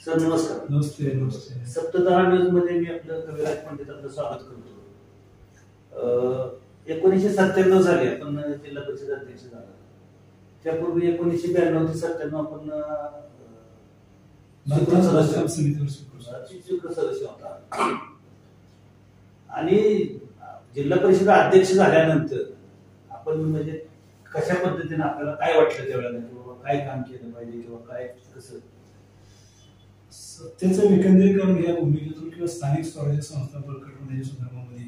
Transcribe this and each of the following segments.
Sir नमस्कार. नमस्ते. नमस्ते. सप्तधारा news मध्ये मी आपलं कविराज पंडित आपलं स्वागत करतो. 1997 साली आपण जिल्हा परिषद अध्यक्ष झाला. त्यापूर्वी 1992 ते 97 आपण सदस्य होता. आणि जिल्हा परिषद अध्यक्ष झाल्यानंतर आपण म्हणजे कशा पद्धतीने आपल्याला काय वाटलं त्यावेळेला किंवा काय काम केलं पाहिजे किंवा काय कसं सत्तेचं विकेंद्रीकरण या भूमिकेतून किंवा स्थानिक स्वराज्य संस्था बळकट होण्याच्या संदर्भामध्ये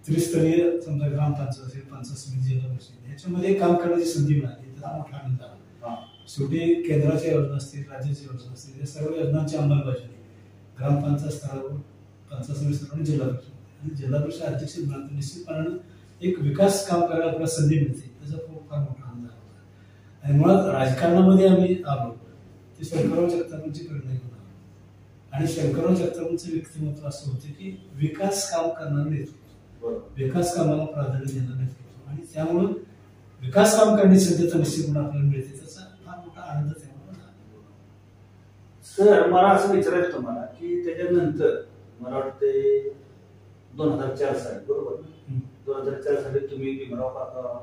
त्रिस्तरीय समजा ग्रामपंचायत असेल, पंचायत समिती, जिल्हा परिषद याच्यामध्ये काम करण्याची संधी मिळाली. त्याचा मोठा आनंद झाला. शेवटी केंद्राच्या योजना असतील, राज्याच्या योजना असतील, या सर्व योजनांची अंमलबजावणी ग्रामपंचायत स्तरावर, पंचायत समिती स्तरावर, जिल्हा परिषद आणि जिल्हा परिषद अध्यक्ष मिळालं निश्चितपणानं एक विकास काम करायला आपल्याला संधी मिळते. त्याचा फार मोठा आनंद झाला होता. आणि मुळात राजकारणामध्ये आम्ही आलो ते शंकरराव जगतापांची प्रेरणा घेऊन आलो. आणि शंकरराव जगतापांचं व्यक्तिमत्व असं होतं की विकास काम करणारं नेतृत्व, विकास कामाला प्राधान्य देणारं नेतृत्व, आणि त्यामुळं विकास काम करण्याची संधी निश्चितपणे आपल्याला मिळते. त्याचा फार मोठा आनंद त्यामुळे झाला. सर मला असं विचारायचं तुम्हाला की त्याच्यानंतर मला वाटते 2004 साली बरोबर ना, 2004 साली तुम्ही भीमराव काका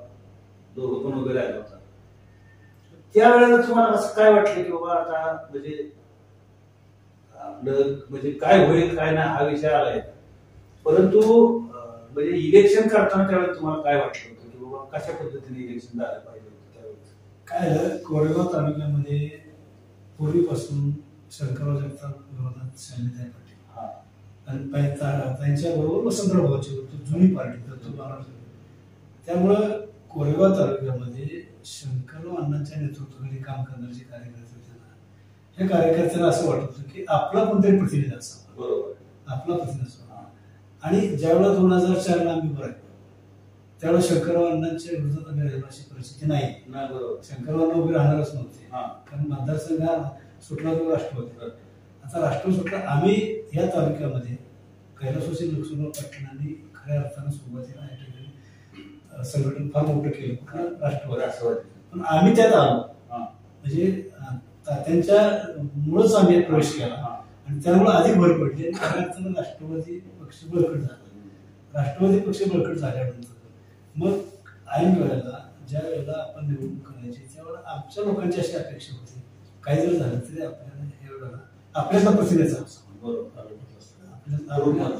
दोघं पण वगैरे आला होता. त्यावेळेला तुम्हाला असं काय वाटलं की बाबा आता म्हणजे आपलं म्हणजे काय होईल काय नाही हा विषय आलाय, परंतु म्हणजे इलेक्शन करताना त्यावेळेला तुम्हाला काय वाटलं होतं की बाबा कशा पद्धतीने इलेक्शन झालं पाहिजे होतं त्यावेळेस? काय झालं, कोरेगाव तालुक्यामध्ये पूर्वीपासून शंकरराव जगताप विरोधात शालिनीताई पाटील आणि त्यांच्याबरोबर वसंतराव भाऊची जुनी पार्टी त्यामुळं कोरेगाव तालुक्यामध्ये शंकरराव अण्णांच्या नेतृत्वाखाली काम करणारे जे कार्यकर्ते होते ना, ह्या कार्यकर्त्यांना असं वाटत होतं की आपला कोणतरी प्रतिनिधी असावा, बरोबर आपला प्रतिनिधी असावा. आणि ज्यावेळेला 2004 ला आम्ही उभं राहिलो त्यावेळेला शंकरराव अण्णांच्या विरोधात आम्ही राहिलो अशी परिस्थिती नाही. शंकरराव अण्णा उभे राहणारच नव्हते, कारण मतदारसंघ सुटला तो राष्ट्रवादी. आता राष्ट्रवादी सुटला. आम्ही या तालुक्यामध्ये कैलासवासी लोकसभा पाटलांनी खऱ्या अर्थानं सुरुवातीला या ठिकाणी संघटन फार मोठं केलं राष्ट्रवादी. पण आम्ही त्यात आलो म्हणजे त्यांच्या मुळेच आम्ही प्रवेश केला आणि त्यामुळे अधिक भर पडली. आणि खऱ्या अर्थानं राष्ट्रवादी पक्ष बळकट झाला. राष्ट्रवादी पक्ष बळकट झाल्यानंतर मग ऐन वेळेला ज्या वेळेला आपण निवडणूक करायची त्यावेळेला आमच्या लोकांची अशी अपेक्षा होती काही जर झालं तरी आपल्याला हे वेळेला आपल्याला प्रतिनिधी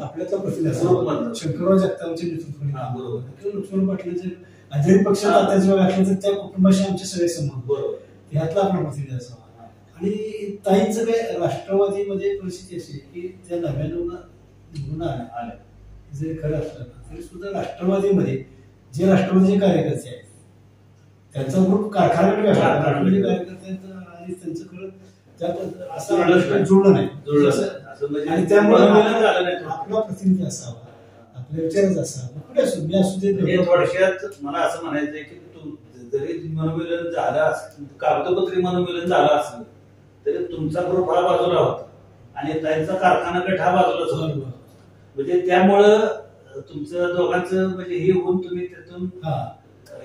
आपल्याचा प्रतिनिधी शंकरराव जगतापच्या नेतृत्वाखाली लोकसभा पाटलांचे जरी पक्ष तात्याच्या असलं तर त्या कुटुंबाशी आमचे सगळे संबंध ह्यातला आपला प्रतिनिधी असावा. आणि ताईंचं काय राष्ट्रवादीमध्ये परिस्थिती अशी की त्या नव्यानं निवडून आल्या जरी खरं असलं तरी सुद्धा राष्ट्रवादीमध्ये जे राष्ट्रवादीचे कार्यकर्ते आहेत त्यांचा ग्रुप कारखान्याकडे राष्ट्रवादी कार्यकर्त्यांचं आणि त्यांचं खरं त्यात असं जुळलं नाही. आणि त्यामुळे आपला प्रतिनिधी असावा, आपल्या विचाराचा असावा, कुठे असू मी असू दे. थोडक्यात मला असं म्हणायचंय की जरी मनोमिलन झालं कागदोपत्री मनोमिलन झालं असलं तरी तुमचा ग्रुप हा बाजूला होता आणि त्यांचा कारखाना गट हा बाजूलाच होता. म्हणजे त्यामुळं तुमचं दोघांचं म्हणजे हे होऊन तुम्ही त्यातून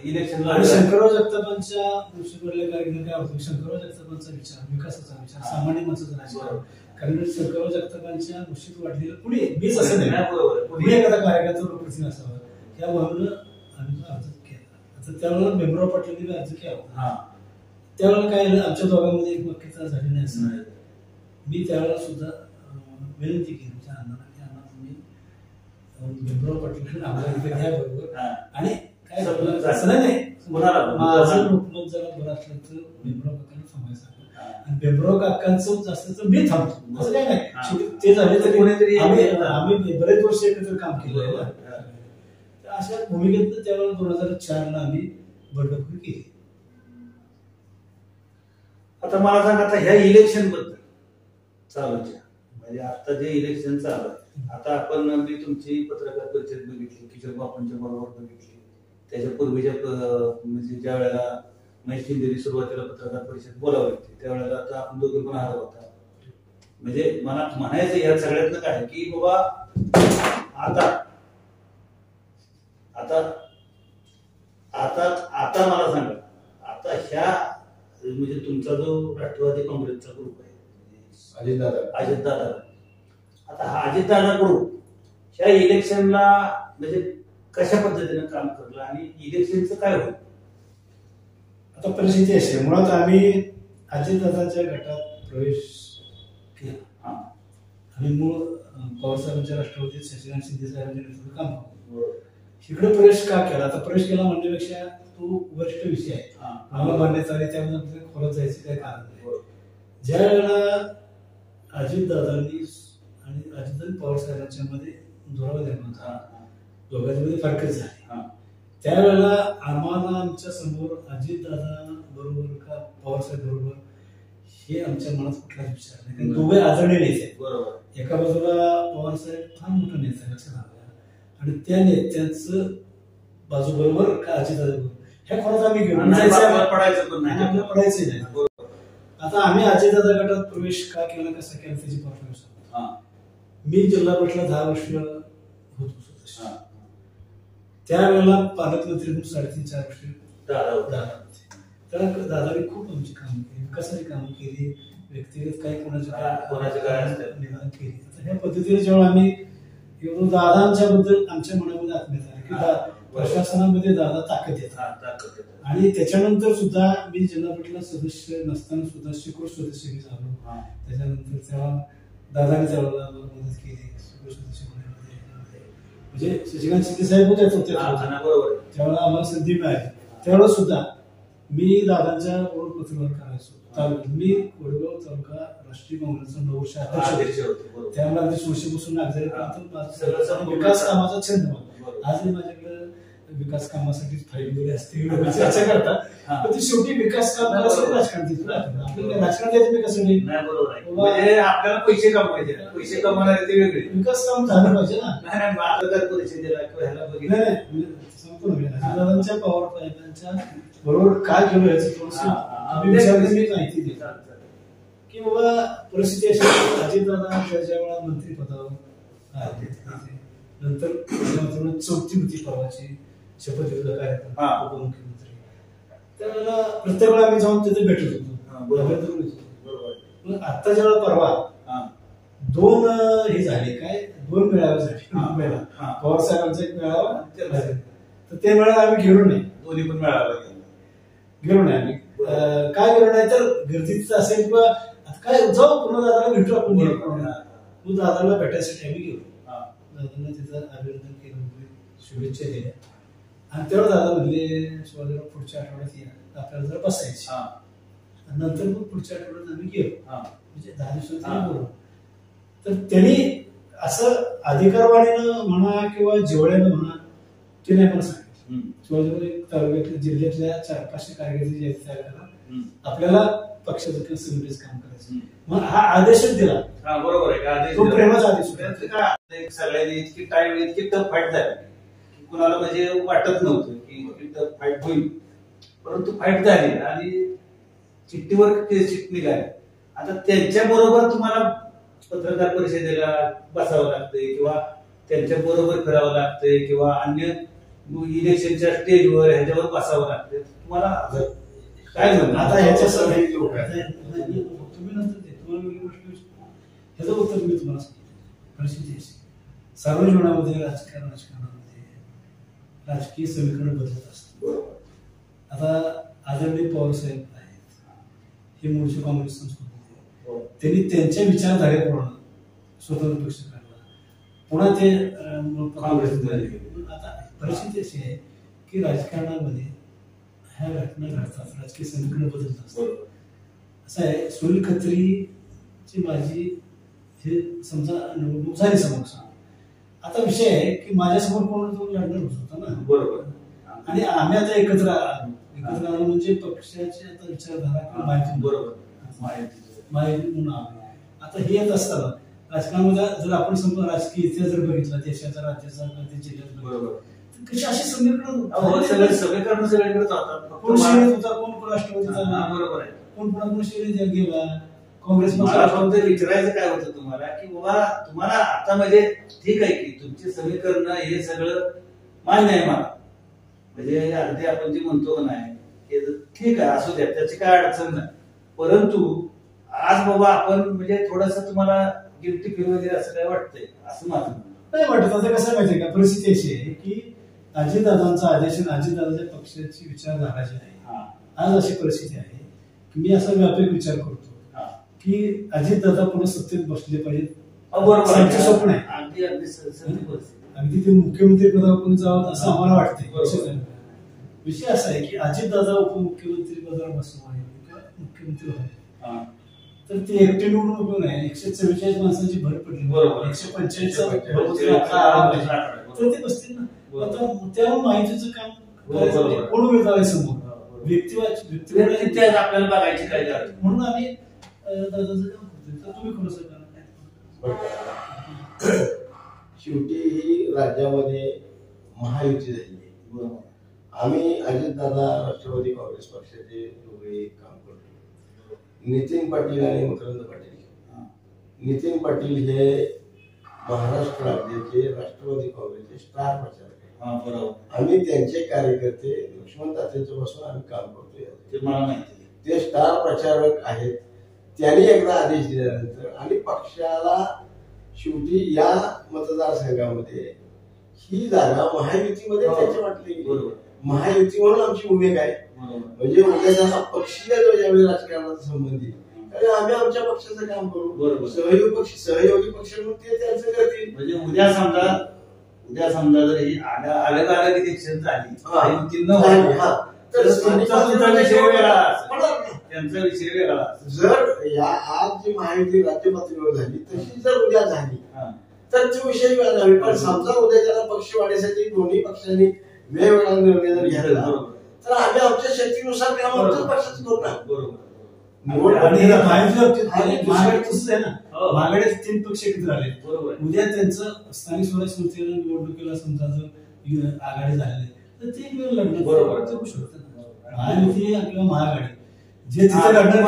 इलेक्शनला. आणि शंकरराव जगतापांच्या मुशीवरल्या कार्यक्रम काय होतो, शंकरराव जगतापांचा विचार विकासाचा विचार सामान्य माणसाचा राजकारण. कारण शंकरराव जगतापांच्या मुशीत वाढलेलं पुढे मीच असं नाही पुढे एखादा कार्यकर्ता प्रतिनिधी असावा त्या भावनेनं आम्ही अर्ज केला. आता त्यावेळेला भीमराव पाटलांनी अर्ज केला होता. त्यावेळेला काय झालं आमच्या दोघांमध्ये एकमेकीचा झाली नाही असं नाही. मी त्यावेळेला सुद्धा विनंती केली तुमच्या अण्णांना की अण्णा तुम्ही भीमराव पाटलांना आमच्या घ्या बरोबर. आणि काय असं नाही माझं लोकमत जरा बरं असलं तर भीमराव काकांना थांबायचं आणि भीमराव काकांचं जास्त तर मी थांबतो असं काय नाही. ते झाले तरी आम्ही बरेच वर्ष एकत्र काम केलं. अशा भूमिकेत त्यावेळेला 2004 ला आम्ही बंडखोरी केली. आता मला सांगा आता ह्या इलेक्शन बद्दल चालूच्या म्हणजे आता जे इलेक्शन चालू आहे आता आपण मी तुमची पत्रकार परिषद बघितली, किशोर बापूंच्या बरोबर बघितली, त्याच्या पूर्वीच्या म्हणजे ज्या वेळेला महेश शिंदेनी सुरुवातीला पत्रकार परिषद बोलावली होती त्यावेळेला आता आपण दोघे पण हजर होता. म्हणजे मला म्हणायचं या सगळ्यातलं काय की बाबा आता आता आता आता मला सांगा आता ह्या म्हणजे तुमचा जो राष्ट्रवादी काँग्रेसचा ग्रुप आहे अजितदादा. आता हा अजितदादा ग्रुप ह्या इलेक्शनला म्हणजे कशा पद्धतीने काम करलं आणि इलेक्शनचं काय होईल? आता परिस्थिती अशी आहे, मुळात आम्ही अजितदादांच्या गटात प्रवेश केला. आम्ही मूळ पवारसाहेबांच्या राष्ट्रवादीत शशिकांत शिंदे साहेबांच्या नेतृत्वात काम करतो. इकडे प्रवेश का केला? आता प्रवेश केला म्हणण्यापेक्षा तो वरिष्ठ विषय आहे, मला मान्यता आहे, त्यामध्ये खोलात जायचं काही कारण नाही. ज्या वेळेला अजितदादांनी आणि अजितदादा पवारसाहेबांच्या मध्ये दुरावा निर्माण झाला, दोघांमध्ये फरकच झाले, त्यावेळेला आम्हाला आमच्या समोर अजितदादा बरोबर का पवारसाहेब बरोबर हे आमच्या मनात कुठलाच विचार नाही, कारण दोघे आदरणीय नेते आहेत. बरोबर. एका बाजूला पवारसाहेब फार मोठा नेता आहे लक्षात आला, आणि त्या नेत्यांचं बाजू बरोबर का अजितदादा बरोबर हे खरंच आम्ही घेऊन पडायचं नाही, पडायचं नाही. आता आम्ही अजितदादा गटात प्रवेश का केला, कसा केला त्याची परफॉर्मन्स. मी जिल्हा परिषदला 10 वर्ष होतो सदस्य. त्यावेळेला पालकमंत्री म्हणून 3.5-4 वर्ष तर दादाने खूप आमची कामं केली, विकासाची कामं केली, व्यक्तिगत काही कोणाचे काय निदान केली. आता ह्या पद्धतीने जेव्हा आम्ही दादांच्याबद्दल आमच्या मनामध्ये आत्मीयता आली की प्रशासनामध्ये दादा ताकद येतात, आणि त्याच्यानंतर सुद्धा मी जिल्हा परिषदला सदस्य नसताना सुद्धा शेकडो सदस्य मी झालो. त्याच्यानंतर तेव्हा दादाने त्यावेळेला मदत केली शेकडो सदस्य होण्यामध्ये, म्हणजे शशिकांत शिंदे साहेब होते त्यावेळेला आम्हाला संधी मिळाली. त्यावेळेला सुद्धा मी दादांच्या बरोबर पत्रव्यवहार करायचो. मी वडगाव तालुका राष्ट्रीय काँग्रेसचा 9 वर्ष अध्यक्ष होतो. त्यामुळे अगदी सोळशीपासून विकास कामाचा छंद मला. आजही माझ्याकडे विकास कामासाठी फाईल वगैरे असते, चर्चा करतात, पण ती शेवटी विकास काम राजकारण आपल्याला राजकारण द्यायचं मी कसं नाही. आपल्याला पैसे कमवायचे, पैसे कमवणारे ते वेगळे, विकास काम झालं पाहिजे ना. दादांच्या पवार साहेबांच्या बरोबर काय केलं याचं थोडंसं विचारलं, मी माहिती दिली की बाबा परिस्थिती अशी. अजितदादा त्याच्या वेळा मंत्रिपदावर नंतर 4थी होती परवाची शपथविधीचा कार्यक्रम उपमुख्यमंत्री, त्यावेळेला प्रत्येक वेळा आम्ही जाऊन तिथे भेटत होतो. आता जेव्हा परवा 2 हे झाले, काय 2 मेळावे झाले, पवार साहेबांचा एक मेळावा तर ते मेळावा आम्ही गेलो नाही. दोन्ही पण मेळावा गेलो नाही आम्ही. काय गेलो नाही तर गर्दीचं असेल किंवा काय जाऊ पुन्हा दादाला भेटू आपण, तू दादाला भेटायसाठी आम्ही गेलो. दादांना तिथं अभिनंदन केलं, शुभेच्छा दिल्या, आणि तेवढं दादा म्हणले शिवाजीराव पुढच्या आठवड्यात या, आपल्याला जर बसायचं. नंतर मग पुढच्या आठवड्यात आम्ही गेलो, म्हणजे 10 दिवसांनी बोललो. तर त्यांनी असं अधिकारवाणीनं म्हणा किंवा जिव्हाळ्यानं म्हणा ते नाही मला सांगितलं. शिवाजीराव तालुक्यातल्या जिल्ह्यातल्या 400-500 कार्यकर्ते जे तयार करा, आपल्याला पक्षाचं किंवा समितीचं काम करायचं, मग हा आदेशच दिला. बरोबर आहे का? तो प्रेमाचा आदेश. सगळ्यांनी इतकी टाइम इतकी टफ फाईट झाली, कुणाला म्हणजे वाटत नव्हतं की टफ फाईट होईल, परंतु फाईट झाली आणि चिठ्ठीवर चिठ्ठी निघाली. आता त्यांच्या बरोबर तुम्हाला पत्रकार परिषदेला बसावं लागतंय किंवा त्यांच्या बरोबर फिरावं लागतंय किंवा अन्य इलेक्शनच्या स्टेजवर ह्याच्यावर बसावं लागतंय. तुम्हाला काय म्हणणं? आता ह्याच्या तुम्ही नंतर तुम्हाला ह्याचं उत्तर मी तुम्हाला सांगितलं. परिस्थिती अशी सार्वजनिक जीवनामध्ये राजकारणामध्ये राजकीय समीकरण बदलत असतं. आता आदरणीय पवारसाहेब आहेत, हे मूळचे काँग्रेस संस्कृती, त्यांनी त्यांच्या विचारधारेप्रमाणे स्वतंत्र पक्ष काढला, पुन्हा ते काँग्रेसमध्ये. आता परिस्थिती अशी आहे की राजकारणामध्ये ह्या घटना घडतात, राजकीय समीकरण बदलत असतात. असं आहे, सुनील खत्रीची माझी हे समजा निवडणूक झाली समोर. आता विषय आहे की माझ्यासमोर कोण लढणार होता ना, बरोबर, आणि आम्ही आता एकत्र आलो म्हणजे पक्षाची आता विचारधारा किंवा माहिती, बरोबर, माहिती म्हणून आलो. आता हे येत असताना राजकारणामध्ये जर आपण समजा राजकीय इतिहास जर बघितला देशाचा, राज्याचा, जिल्ह्याचा, बरोबर, कशी अशी समीकरण सगळीकडे जातात. कोण श्रेणीत होता, कोण राष्ट्रवादीचा, बरोबर आहे, कोण कोण श्रेणीत गेला, काँग्रेस. मला फक्त विचारायचं काय होतं तुम्हाला की बाबा तुम्हाला आता म्हणजे ठीक आहे की तुमची समीकरण हे सगळं मान्य आहे मला, म्हणजे अगदी आपण जे म्हणतो नाही हे ठीक आहे, असू द्या, त्याची काय अडचण नाही, परंतु आज बाबा आपण म्हणजे थोडस तुम्हाला गिल्टी फील वगैरे असं काय वाटतंय असं माझं म्हणणं. नाही वाटत. आता कसं माहितीये का, परिस्थिती अशी आहे की अजितदादांचा आदेश आणि अजितदादांच्या पक्षाची विचारधारा जी आहे, आज अशी परिस्थिती आहे की मी असा व्यापक विचार करतो की अजितदादा पुढे सत्तेत बसले पाहिजेत. आमचं स्वप्न आहे. अगदी अगदी सत्य परिस्थिती. अगदी ते मुख्यमंत्री पदावर कोणी जावं असं आम्हाला वाटतंय. विषय असा आहे की अजितदादा उपमुख्यमंत्री पदावर बसणं आहे किंवा मुख्यमंत्री व्हावे, तर ते एकटे निवडून उपयोग नाही. 144 माणसांची भर पडली, 145 तर ते बसतील ना. आता त्यावर माहितीचं काम करायचं, कोण उमेदवार आहे समोर, व्यक्तिवाद आपल्याला बघायची काय गरज. म्हणून आम्ही दादाचं काम करतोय. तर तुम्ही कोणाचं काम काय? शेवटी ही राज्यामध्ये महायुती झाली आहे. बरोबर. आम्ही अजितदादा राष्ट्रवादी काँग्रेस पक्षाचे दोघे काम करतो. नितीन पाटील आणि मकरंद पाटील. नितीन पाटील हे महाराष्ट्र राज्याचे राष्ट्रवादी काँग्रेसचे स्टार प्रचारक आहे. बरोबर. आम्ही त्यांचे कार्यकर्ते लक्ष्मण तात्यांच्या पासून आम्ही काम करतोय. ते मला माहिती. ते स्टार प्रचारक आहेत. त्यांनी एकदा आदेश दिल्यानंतर आणि पक्षाला शेवटी या मतदारसंघामध्ये ही जागा महायुतीमध्ये त्याची वाटली. महायुती म्हणून आमची भूमिका आहे. म्हणजे उद्या पक्षीय ज्यावेळी राजकारणाचा संबंधित आम्ही आमच्या पक्षाचं काम करू. सहयोगी पक्ष म्हणून ते त्यांचं करतील. म्हणजे उद्या समजा जर ही अलग अलग इलेक्शन झाली तर त्यांचा विषय वेगळा. जर या आज जी महायुती राज्य पातळीवर झाली तशी जर उद्या झाली तर तो विषय वेगळा झाला. पण समजा उद्या त्याला पक्ष वाढीसाठी दोन्ही पक्षांनी वेगवेगळा निर्णय जर घेतला तर आम्ही आमच्या शक्तीनुसार काम आमच्याच पक्षाचं करू ना. बरोबर. मागडे 3 पक्ष एकत्र झाले. उद्या त्यांचं स्थानिक स्वराज्य संस्थेला निवडणुकीला समजा जर आघाडी झाली तर ते लढणं बरोबर करू शकतात. महायुती किंवा महाआघाडी जे तिथे लढणार.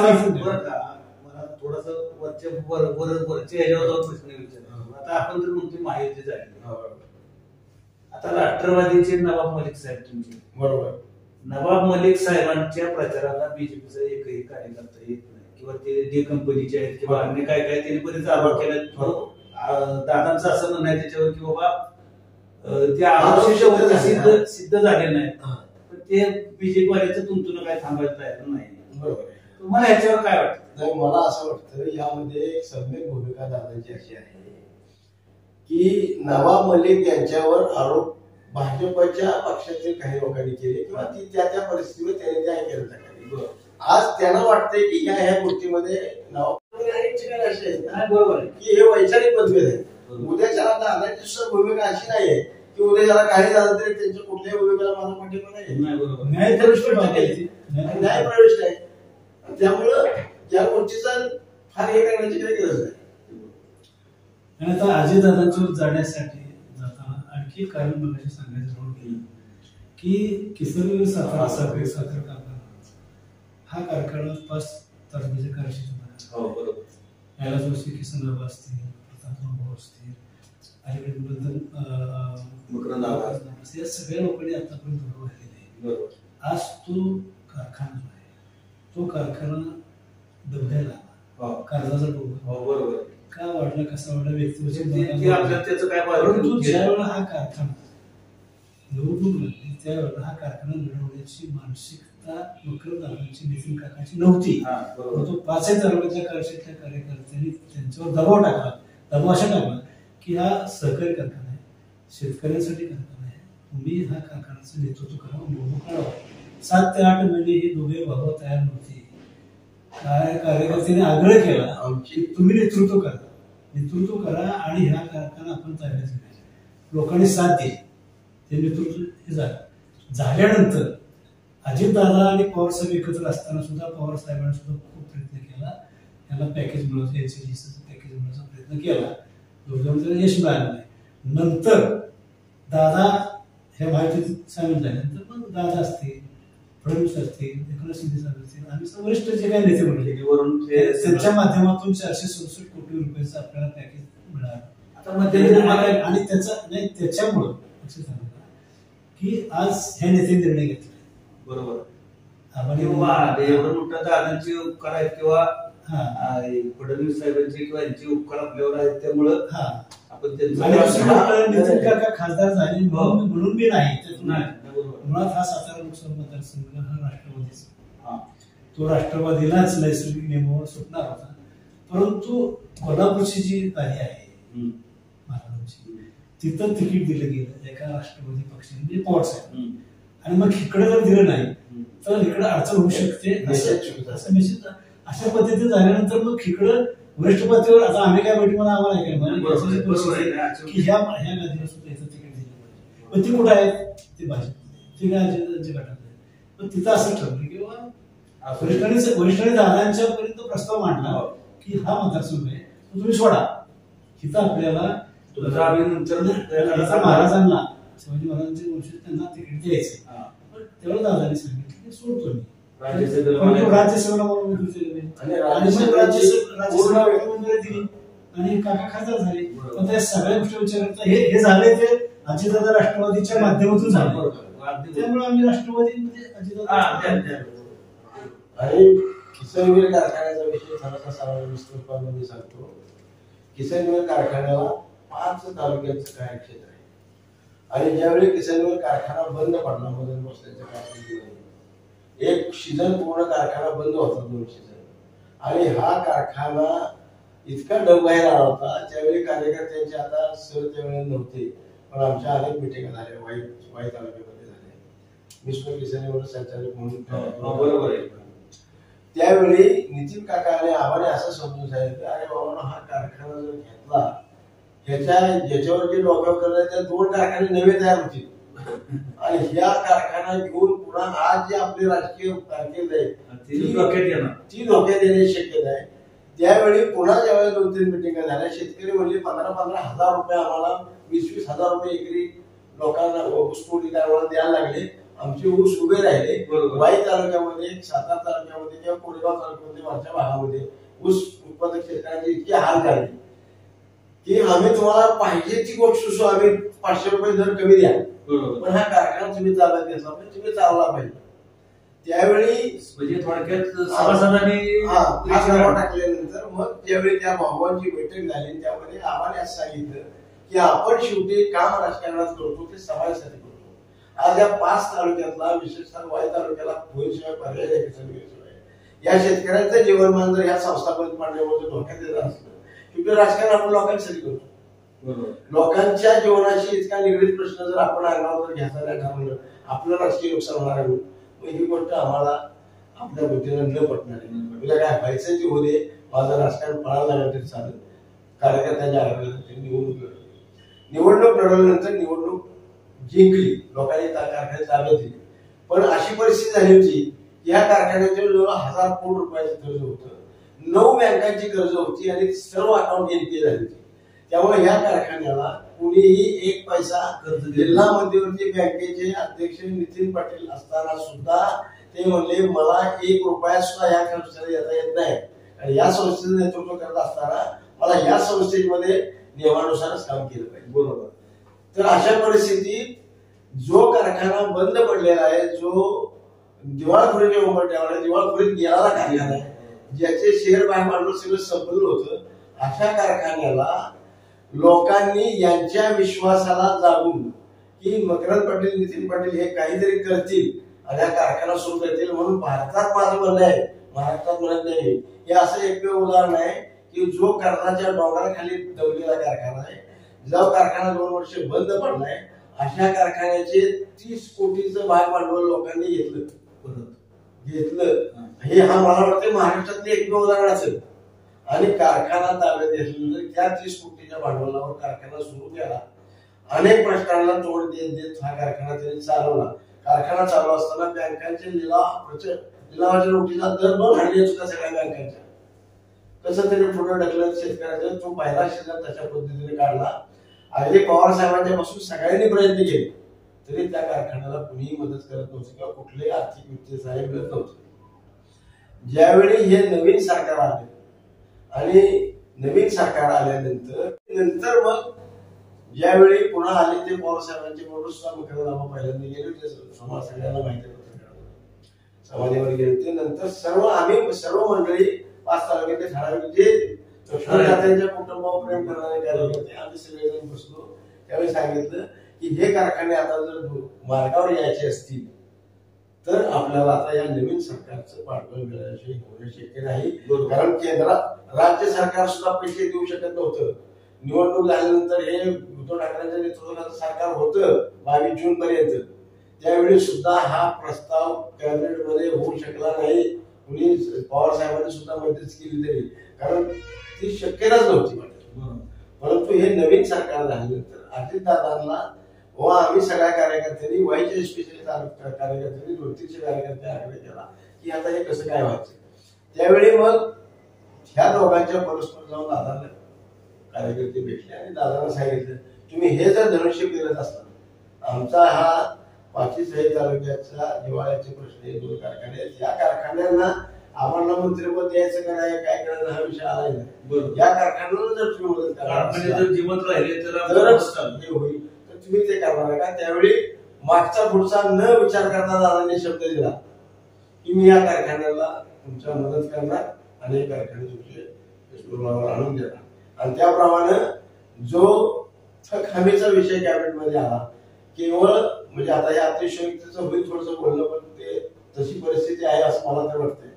मला थोडस वरच्या ह्याच्यावर जाऊन प्रश्न विचारतो. आता आपण तर म्हणतो महायुती झाली. आता राष्ट्रवादीचे नवाब मलिक साहेब तुमचे. बरोबर. नवाब मलिक साहेबांच्या प्रचाराला बीजेपीचा एकही कार्यकर्ता येत नाही किंवा ते जे कंपनीचे आहेत किंवा अन्य काय काय त्यांनी बरेच आरोप केले. दादांचं असं म्हणणं आहे त्याच्यावर की बाबा ते आरोप सिद्ध झाले नाही पण ते बीजेपी वाल्याचं तुमतून काय थांबायचं तयार नाही. बरोबर. तुम्हाला ह्याच्यावर काय वाटतं? मला असं वाटतं यामध्ये एक सम्यक भूमिका दादांची अशी आहे की नवाब मलिक यांच्यावर आरोप भाजपच्या पक्षातील काही लोकांनी केले किंवा ती त्या त्या परिस्थितीवर त्याने त्या केलं टाकले. आज त्यांना वाटतंय की ह्या गोष्टीमध्ये बरोबर की हे वैचारिक मतभेद आहे. उद्याच्या दादाची भूमिका अशी नाहीये की उद्या ज्याला काही झालं तरी त्यांच्या कुठल्याही भूमिकेला माझा पाठिंबा नाही. न्याय प्रविष्ट आहे. त्यामुळं या गोष्टीचा फार हे करण्याची काही गरज नाही. आणि आता अजितदादांच्यावर जाण्यासाठी जाताना आणखी कारण मला सांगायचं राहून की किशोरवीर साखर कारखाना हा कारखाना 5 तारखेच्या कारखान्याचा याला जोशी किसनबाबा असतील, प्रतापराव असतील, अलीकडे या सगळ्या लोकांनी आतापर्यंत बरोबर राहिलेले आहे. आज तो कारखाना जो आहे तो कारखाना दबल्याला कर्जाचा डोंगर का वाढला कसा वाढला परंतु ज्यावेळेला हा कारखाना निवडणूक लागली त्यावेळेला हा कारखाना लढवण्याची मानसिकता मकरदादांची नितीन काकांची नव्हती. तो 5 तालुक्याच्या कार्यक्षेत्राच्या कार्यकर्त्यांनी त्यांच्यावर दबाव टाकला. दबाव अशा टाकला की हा सहकारी कारखाना आहे, शेतकऱ्यांसाठी कारखाना आहे, तुम्ही हा कारखान्याचं नेतृत्व करावं, निवडणूक करावं. 7 ते 8 महिने ही दोघे भाऊ तयार नव्हते. काय कार्यकर्त्यांनी आग्रह केला की तुम्ही नेतृत्व करा आणि ह्या कारखाना आपण ताब्यात घेऊया. लोकांनी साथ दिली. ते नेतृत्व हे झाल्यानंतर अजितदादा आणि पवार साहेब एकत्र असताना सुद्धा पवार साहेबांनी सुद्धा खूप प्रयत्न केला. त्यांना पॅकेज मिळवण्याचा एनसीजीचं पॅकेज मिळवण्याचा प्रयत्न केला. जोपर्यंत यश मिळालं नाही. नंतर दादा ह्या माहितीत सामील झाल्यानंतर मग दादा असतील, फडणवीस असतील, एकनाथ शिंदे साहेब असतील, आम्ही वरिष्ठ जे काही नेते म्हणले वरून त्यांच्या माध्यमातून 467 कोटी रुपयाचं आपल्याला पॅकेज मिळालं. आणि त्याच्यामुळं लक्षात आलं की आज हे नेते निर्णय घेतले. बरोबर. एवढं मोठं दादांची उपकार आहेत किंवा फडणवीस साहेबांचे किंवा यांचे उपकार आपल्यावर आहेत, त्यामुळं आपण नितीन काका खासदार झाले म्हणून मी नाही. मुळात हा सातारा लोकसभा मतदारसंघ हा राष्ट्रवादीचा, तो राष्ट्रवादीलाच नैसर्गिक नेमून सुटणार होता. परंतु कोल्हापूरची जी तारी आहे महाराजांची, तिथं तिकीट दिलं गेलं एका राष्ट्रवादी पक्षाने, म्हणजे पवार साहेब, आणि मग इकडे जर दिलं नाही तर इकडे अडचण होऊ शकते असं मेसेज. अशा पद्धतीने झाल्यानंतर मग इकडं वरिष्ठ पातळीवर आता आम्ही काय बैठक मला आम्हाला की ह्या गादीला सुद्धा याचं तिकीट दिलं पाहिजे. पण ती कुठं आहे, ते भाजप, ते काय गटात आहे. पण तिथं असं ठरलं किंवा वरिष्ठांनी दादांच्या पर्यंत प्रस्ताव मांडला की हा मतदारसंघ आहे तो तुम्ही सोडा, तिथं आपल्याला महाराजांना, शिवाजी महाराजांचे वंशज त्यांना तिकीट द्यायचं. तेवढं दादांनी सांगितलं की सोडतो मी राज्यसभेला दिली आणि काका खासदार झाले. पण त्या सगळ्या गोष्टी विचार करता हे झाले ते अजितदादा राष्ट्रवादीच्या माध्यमातून झाले, त्यामुळे आम्ही राष्ट्रवादीमध्ये अजितदादा. आणि किसनवीर कारखान्याचा विषय थोडासा विस्तृतपणे सांगतो. किसनवीर कारखान्याला 5 तालुक्यांचं कार्यक्षेत्र आहे आणि ज्यावेळी किसनवीर कारखाना बंद पडला मदन भोसलेच्या कारखान्यामध्ये, एक सीझन पूर्ण कारखाना बंद होता, 2 सीझन, आणि हा कारखाना इतका डबघाईला आला होता. त्यावेळी कार्यकर्त्यांचे आता सर त्यावेळी नव्हते, पण आमच्या अनेक मिटिंगा झाल्या वाई तालुक्यामध्ये झाल्या. विष्णू किसनवीर संचालक म्हणून बरोबर आहे. त्यावेळी नितीन काकाने आम्हाला असं समजून सांगितलं, अरे बाबा हा कारखाना जर घेतला, ज्याच्यावर जे डोक्यावर करणार त्या 2 कारखाने नवे तयार होतील आणि ह्या कारखाना घेऊन पुन्हा आज जे आपले राजकीय कारकीर्द आहे ती धोक्यात येण्याची शक्यता आहे. त्यावेळी पुन्हा ज्यावेळेस 2-3 मिटिंगा झाल्या, शेतकरी म्हणले 15-15 हजार रुपये आम्हाला, 20-20 हजार रुपये एकरी लोकांना ऊसतोडी करायला द्यायला लागले. आमचे ऊस उभे राहिले. वाई तालुक्यामध्ये, सातारा तालुक्यामध्ये किंवा कोरेगाव तालुक्यामध्ये, वरच्या भागामध्ये ऊस उत्पादक शेतकऱ्यांचे इतके हाल झाले की आम्ही तुम्हाला पाहिजे ती गोष्ट आम्ही 500 रुपये दर कमी द्या, पण हा कारखाना तुम्ही ताब्यात घेतला पाहिजे, तुम्ही चालवला पाहिजे. त्यावेळी म्हणजे थोडक्यात सभासदांनी टाकल्यानंतर मग ज्यावेळी त्या भावांची बैठक झाली त्यामध्ये आम्हाला असं सांगितलं की आपण शेवटी काम राजकारणात करतो ते समाजासाठी करतो. आज या 5 तालुक्यातला, विशेषतः वाई तालुक्याला भोईशिवाय पर्याय या शेतकऱ्यांचं जीवनमान जर या संस्था बंद पाडल्यामुळे धोक्यात येत असलं, शेवटी राजकारण आपण लोकांसाठी करतो. लोकांच्या जीवनाशी इतका निगडीत प्रश्न जर आपण अंगावर जर घ्यायचा नाही ठरवलं, आपलं राजकीय नुकसान होणार आहे. मग ही गोष्ट आम्हाला आपल्या बुद्धीनं न पटणार आहे. तुला काय व्हायचं ते होऊ दे, माझं राजकारण पळायला लागलं तरी चालेल. कार्यकर्त्यांच्या आग्रहाने निवडणूक लढवल्यानंतर निवडणूक जिंकली, लोकांनी त्या कारखान्यात ताब्यात दिली. पण अशी परिस्थिती झाली होती या कारखान्याच्या जवळ 1000 कोटी रुपयाचं कर्ज होतं, 9 बँकांची कर्ज होती आणि सर्व अकाउंट एनपीए झाली होती. त्यामुळे या कारखान्याला कुणीही 1 पैसा, जिल्हा मध्यवर्ती बँकेचे अध्यक्ष नितीन पाटील असताना सुद्धा ते म्हणले मला 1 रुपया सुद्धा या संस्थेला येता येत नाही, आणि या संस्थेचं नेतृत्व करत असताना मला या संस्थेमध्ये नियमानुसारच काम केलं पाहिजे. बरोबर. तर अशा परिस्थितीत जो कारखाना बंद पडलेला आहे, जो दिवाळखोरीच्या उमटल्यावर दिवाळखोरीत गेलेला कारखाना आहे, ज्याचे शेअर बाहेर मांडून सगळं संपलं होतं, अशा कारखान्याला लोकांनी यांच्या विश्वासाला जाऊन की मकरंद पाटील, नितीन पाटील हे काहीतरी करतील आणि हा कारखाना सुरू करतील म्हणून भारतात माझं म्हणणं आहे, महाराष्ट्रात म्हणत नाही. हे असं एकमेव उदाहरण आहे की जो कर्जाच्या डोंगराखाली दबलेला कारखाना आहे, जो कारखाना 2 वर्ष बंद पडलाय, अशा कारखान्याचे 30 कोटीचं भाग भांडवल लोकांनी घेतलं. हे हा मला वाटतं महाराष्ट्रातले एकमेव उदाहरण असेल. आणि कारखाना ताब्यात घेतल्यानंतर त्या 30 कोटीच्या भांडवलावर कारखाना सुरू केला. अनेक प्रश्नांना तोड देत देत हा कारखाना त्यांनी चालवला. कारखाना चालू असताना बँकांचे लिलावाच्या नोटीचा दर 2 हाणले सुद्धा सगळ्या बँकांच्या. कसं तरी पुढे ढकलत शेतकऱ्याचा तो पहिला शेजार तशा पद्धतीने काढला. अजित पवार साहेबांच्या पासून सगळ्यांनी प्रयत्न केले तरी त्या कारखान्याला कुणीही मदत करत नव्हते किंवा कुठलेही आर्थिक वित्तीय सहाय्य मिळत नव्हते. ज्यावेळी हे नवीन सरकार आले आणि नवीन सरकार आल्यानंतर मग ज्यावेळी पुन्हा आले ते पवार साहेबांचे बरोबर सुद्धा मुख्यमंत्री पहिल्यांदा गेले होते. सगळ्यांना माहिती पत्रकार समाधीवर गेले होते. नंतर सर्व मंडळी 5 तालुक्यातले ठराविक जे लक्ष्मणदादांच्या कुटुंबावर प्रेम करणारे कार्यकर्ते आम्ही सगळेजण बसलो. त्यावेळी सांगितलं की हे कारखाने आता जर मार्गावर यायचे असतील तर आपल्याला आता या नवीन सरकारचं पाठबळ मिळाल्याशिवाय होणं शक्य नाही. कारण केंद्रात राज्य सरकार सुद्धा पैसे देऊ शकत नव्हतं. निवडणूक झाल्यानंतर हे उद्धव ठाकरेंच्या नेतृत्वाखालील सरकार होतं 22 जून पर्यंत. त्यावेळी सुद्धा हा प्रस्ताव कॅबिनेटमध्ये होऊ शकला नाही. कुणी पवार साहेबांनी सुद्धा मदत केली तरी, कारण ती शक्यताच नव्हती. परंतु हे नवीन सरकार झाल्यानंतर अजितदादांना व आम्ही सगळ्या कार्यकर्त्यांनी वाईच्या स्पेशली कार्यकर्त्यांनी 200-300 कार्यकर्ते आग्रह केला की आता हे कसं काय व्हायचं. त्यावेळी मग ह्या दोघांच्या परस्पर जाऊन दादांना कार्यकर्ते भेटले आणि दादांना सांगितलं तुम्ही हे जर धनुष्य फिरत असता, आमचा हा 25 तालुक्याचा जिव्हाळ्याचे प्रश्न हे 2 कारखाने आहेत. या कारखान्यांना आम्हाला मंत्रिपद द्यायचं का नाही काय करायचं हा विषय आलाय नाही. या कारखान्यांना जर तुम्ही मदत जर जिवंत राहिले तरच हे होईल, तर तुम्ही ते करणार का. त्यावेळी मागचा पुढचा न विचार करता दादांनी शब्द दिला की मी या कारखान्याला तुमच्या मदत करणार आणि हे कारखाने तुमचे आणून देणार. आणि त्याप्रमाणे जो थक हमीचा विषय कॅबिनेटमध्ये आला, केवळ म्हणजे आता हे अतिशयोक्तीचं होईल थोडंसं बोलणं, पण ते तशी परिस्थिती आहे असं मला तर वाटतंय.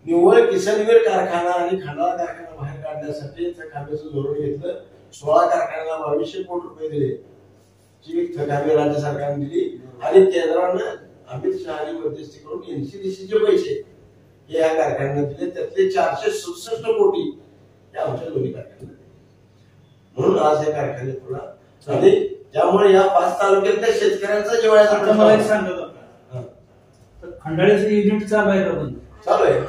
निव्वळ किसनवीर कारखाना आणि खंडाळा कारखाना बाहेर काढण्यासाठी थक हमीचं धोरण घेतलं. 16 कारखान्याला 2200 कोटी रुपये दिले जी थक हमी राज्य सरकारने दिली आणि केंद्रानं अमित शहानी मध्यस्थी करून NCDCचे पैसे हे या कारखान्यांना दिले. त्यातले 467 कोटी हे आमच्या दोन्ही कारखान्यात. म्हणून आज हे कारखाने पुन्हा आणि त्यामुळे या 5 तालुक्यातल्या शेतकऱ्यांचा जिव्हाळ्याचा मला एक सांगा तर खंडाळ्याचं युनिट चालू आहे का बंद? चालू आहे.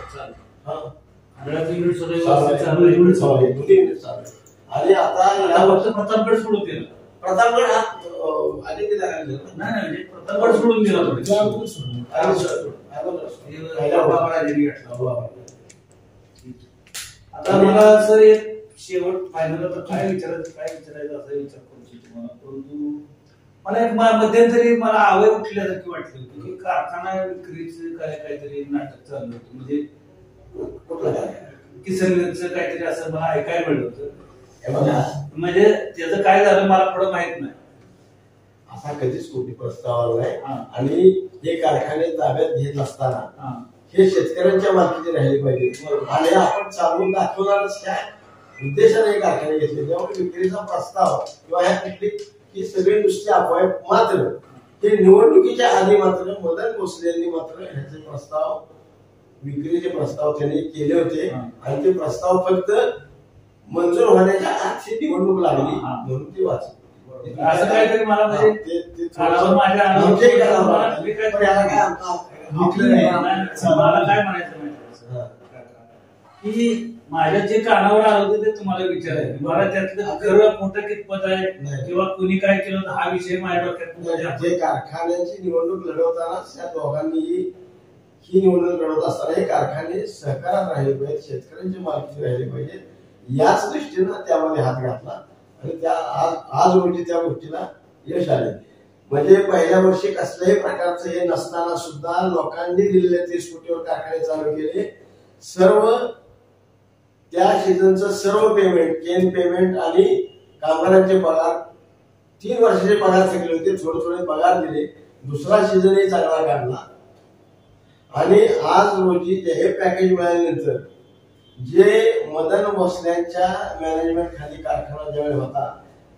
खंडाळ्याचं युनिट चालू आहे. आणि आता फक्त प्रतापगड सोडून दिला. प्रतापगड हा आदित्य नाही म्हणजे प्रतापगड सोडून दिला. आता मला सर एक शेवट फायनल काय विचारायचं असं विचार करू तुम्हाला. परंतु मला एक मध्यंतरी मला आवय उठल्यासारखी वाटली होती की कारखाना विक्रीचं काहीतरी नाटक चालू होतं. म्हणजे किसनवीरचं काहीतरी असं मला ऐकायला मिळलं होतं. म्हणजे त्याचं काय झालं मला थोडं माहित नाही. असा कधीच कोणी प्रस्ताव नाही. आणि हे कारखाने ताब्यात घेत असताना हे शेतकऱ्यांच्या मालकीचे राहिले पाहिजे आणि आपण चालवून दाखवणारच काय उद्देशाने हे कारखाने घेतले. त्यामुळे विक्रीचा प्रस्ताव किंवा ह्या ही सगळी नुसती अफवा. मात्र हे निवडणुकीच्या आधी मात्र मदन भोसले यांनी मात्र ह्याचे प्रस्ताव विक्रीचे प्रस्ताव त्यांनी केले होते आणि ते प्रस्ताव फक्त मंजूर होण्याच्या आधी निवडणूक लागली म्हणून ती वाचली. असं काहीतरी मला म्हणजे मला काय म्हणायचं माहिती की माझ्या जे कानावर आलं होतं ते तुम्हाला विचारायचं. मला त्यातलं खरं मोठं कितपत आहे किंवा कुणी काय केलं तर हा विषय माझ्या डोक्यात. जे कारखान्याची निवडणूक लढवताना त्या दोघांनी ही निवडणूक लढवत असताना हे कारखाने सहकारात राहिले पाहिजेत, शेतकऱ्यांच्या मालकीचे राहिले पाहिजेत याच दृष्टीनं त्यामध्ये हात घातला आणि त्या आज रोजी त्या गोष्टीला यश आले. म्हणजे पहिल्या वर्षी कसल्याही प्रकारचं हे नसताना सुद्धा लोकांनी दिलेले 30 कोटीवर कारखाने चालू केले. सर्व त्या सीझनचं सर्व पेमेंट केन पेमेंट आणि कामगारांचे पगार 3 वर्षाचे पगार थकले होते. थोडे पगार दिले. दुसरा सीझनही चांगला काढला आणि आज रोजी हे पॅकेज मिळाल्यानंतर जे मदन भोसल्यांच्या मॅनेजमेंट खाली कारखाना ज्यावेळी होता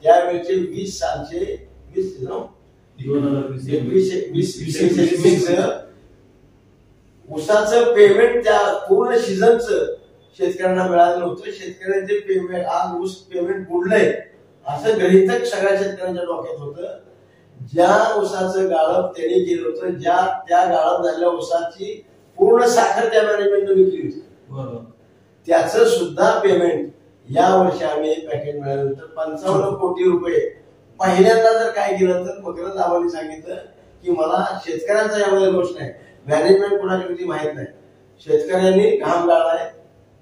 त्यावेळेचे 20 सालचे 2021 ऊसाचं पेमेंट त्या पूर्ण सीझनचं शेतकऱ्यांना मिळालं नव्हतं. शेतकऱ्यांचे पेमेंट आज ऊस पेमेंट बुडलंय असं गृहीतक सगळ्या शेतकऱ्यांच्या डोक्यात होतं. ज्या ऊसाचं गाळप त्यांनी केलं होतं त्या गाळप झालेल्या ऊसाची पूर्ण साखर त्या मॅनेजमेंटने विकली होती. बरोबर. त्याचं सुद्धा पेमेंट या वर्षी आम्ही पॅकेज मिळाल्यानंतर 55 कोटी रुपये पहिल्यांदा जर काय केलं तर मकरंद आबांनी सांगितलं की मला शेतकऱ्यांचा यामध्ये दोष नाही, मॅनेजमेंट कोणाकडे माहित नाही. शेतकऱ्यांनी घाम गाळलाय,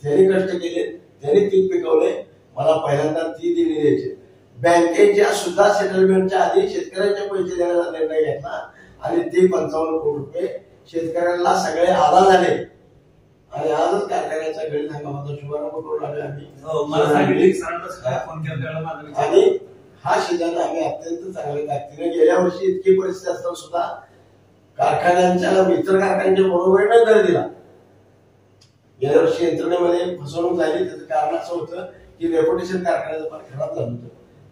त्यांनी कष्ट केले, त्यांनी पीक पिकवले, मला पहिल्यांदा ती दिली द्यायची. बँकेच्या सुद्धा सेटलमेंटच्या आधी शेतकऱ्यांचे पैसे देण्याचा निर्णय घेतला आणि ते 55 कोटी रुपये शेतकऱ्यांना सगळे आला झाले आणि आजच कारखान्याच्या गळीत हंगामाचा शुभारंभ करून आलोय आम्ही. हो, मला सांगितलं की सरांना सकाळी फोन केला त्यावेळेला माझा विचार आणि हा सीझन आम्ही अत्यंत चांगल्या ताकदीने गेल्या वर्षी इतकी परिस्थिती असताना सुद्धा कारखान्यांच्या मित्र कारखान्यांच्या बरोबरीने दर दिला. गेल्या वर्षी यंत्रणेमध्ये फसवणूक झाली, त्याचं कारण असं होतं की रेप्युटेशन कारखान्याचं फार खराब झालं होतं.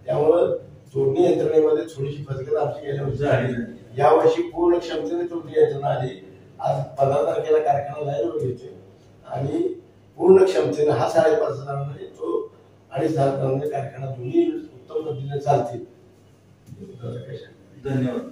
त्यामुळं जोडणी यंत्रणेमध्ये थोडीशी फसगत आमची गेल्या वर्षी झाली. यावर्षी पूर्ण क्षमतेने जोडणी यंत्रणा आली. आज 15 तारखेला कारखाना लाईनवर घेतोय आणि पूर्ण क्षमतेने हा 5.5 हजारांनी तो 2.5 हजारांनी कारखाना दोन्ही उत्तम पद्धतीने चालतील. धन्यवाद.